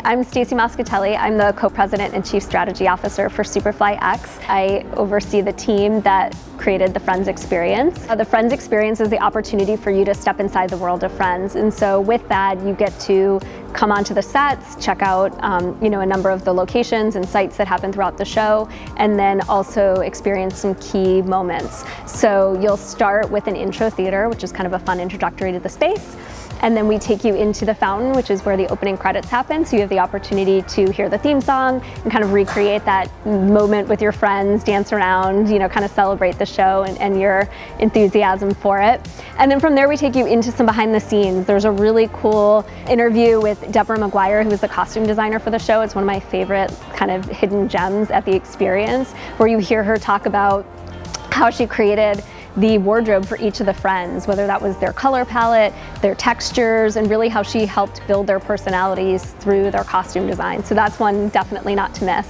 I'm Stacey Moscatelli. I'm the co-president and chief strategy officer for Superfly X. I oversee the team that created the Friends experience. The Friends experience is the opportunity for you to step inside the world of Friends. And so with that, you get to come onto the sets, check out a number of the locations and sites that happen throughout the show, and then also experience some key moments. So you'll start with an intro theater, which is kind of a fun introductory to the space. And then we take you into the fountain, which is where the opening credits happen. So you have the opportunity to hear the theme song and kind of recreate that moment with your friends, dance around, kind of celebrate the show and your enthusiasm for it. And then from there, we take you into some behind the scenes. There's a really cool interview with Deborah McGuire, who is the costume designer for the show. It's one of my favorite kind of hidden gems at the experience, where you hear her talk about how she created the wardrobe for each of the friends, whether that was their color palette, their textures, and really how she helped build their personalities through their costume design. So that's one definitely not to miss.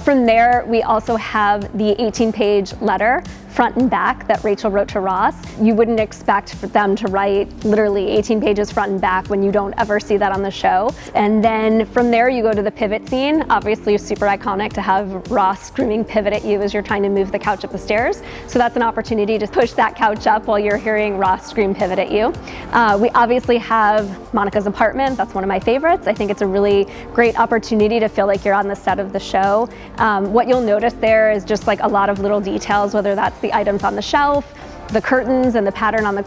From there, we also have the 18-page letter, front and back, that Rachel wrote to Ross. You wouldn't expect for them to write literally 18 pages front and back when you don't ever see that on the show. And then from there, you go to the pivot scene. Obviously, super iconic to have Ross screaming pivot at you as you're trying to move the couch up the stairs. So that's an opportunity to push that couch up while you're hearing Ross scream pivot at you. We obviously have Monica's apartment. That's one of my favorites. I think it's a really great opportunity to feel like you're on the set of the show. What you'll notice there is just like a lot of little details, whether that's the items on the shelf, the curtains and the pattern on the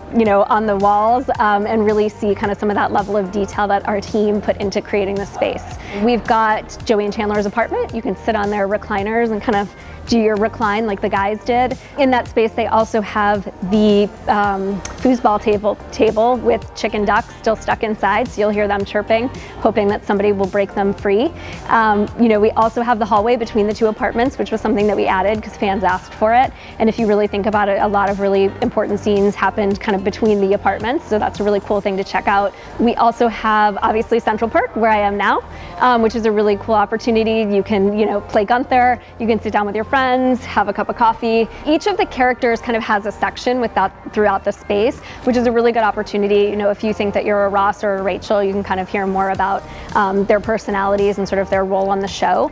on the walls, and really see kind of some of that level of detail that our team put into creating the space. We've got Joey and Chandler's apartment. You can sit on their recliners and kind of do your recline like the guys did. In that space, they also have the foosball table with chicken ducks still stuck inside, so you'll hear them chirping, hoping that somebody will break them free. We also have the hallway between the two apartments, which was something that we added because fans asked for it. And if you really think about it, a lot of really important scenes happened kind of between the apartments, so that's a really cool thing to check out. We also have, obviously, CentralPerk, where I am now, which is a really cool opportunity. You can, play Gunther, you can sit down with your friends, have a cup of coffee. Each of the characters kind of has a section with that throughout the space, which is a really good opportunity. If you think that you're a Ross or a Rachel, you can kind of hear more about their personalities and sort of their role on the show.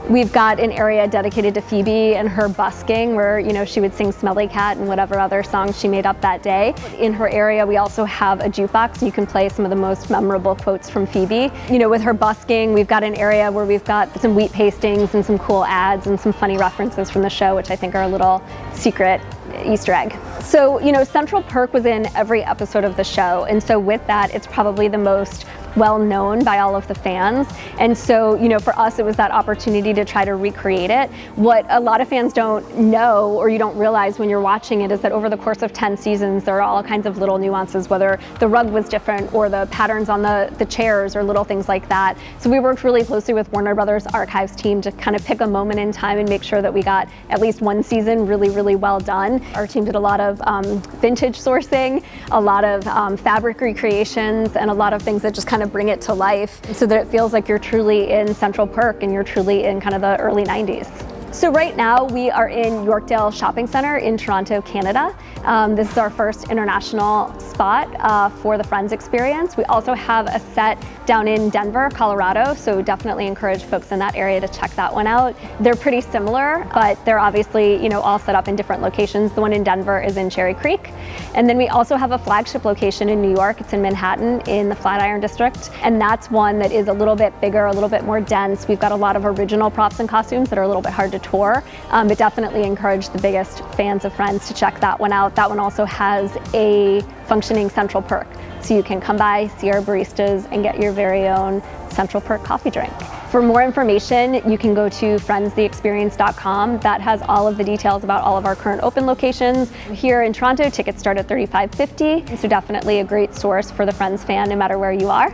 We've got an area dedicated to Phoebe and her busking, where she would sing Smelly Cat and whatever other songs she made up that day. In her area, we also have a jukebox, and you can play some of the most memorable quotes from Phoebe. With her busking, we've got an area where we've got some wheat pastings and some cool ads and some funny references from the show, which I think are a little secret Easter egg. So, CentralPerk was in every episode of the show, and so with that, it's probably the most well known by all of the fans. And so, for us, it was that opportunity to try to recreate it. What a lot of fans don't know, or you don't realize when you're watching it, is that over the course of 10 seasons, there are all kinds of little nuances, whether the rug was different or the patterns on the chairs or little things like that. So we worked really closely with Warner Brothers Archives team to kind of pick a moment in time and make sure that we got at least one season really, really well done. Our team did a lot of vintage sourcing, a lot of fabric recreations, and a lot of things that just kind of bring it to life so that it feels like you're truly in CentralPerk and you're truly in kind of the early 90s. So right now we are in Yorkdale Shopping Centre in Toronto, Canada. This is our first international spot for the Friends experience. We also have a set down in Denver, Colorado, so definitely encourage folks in that area to check that one out. They're pretty similar, but they're obviously all set up in different locations. The one in Denver is in Cherry Creek. And then we also have a flagship location in New York. It's in Manhattan in the Flatiron District. And that's one that is a little bit bigger, a little bit more dense. We've got a lot of original props and costumes that are a little bit hard to tour, but definitely encourage the biggest fans of Friends to check that one out. That one also has a functioning CentralPerk, so you can come by, see our baristas, and get your very own CentralPerk coffee drink. For more information, you can go to friendstheexperience.com. That has all of the details about all of our current open locations. Here in Toronto, tickets start at $35.50, so definitely a great source for the Friends fan no matter where you are.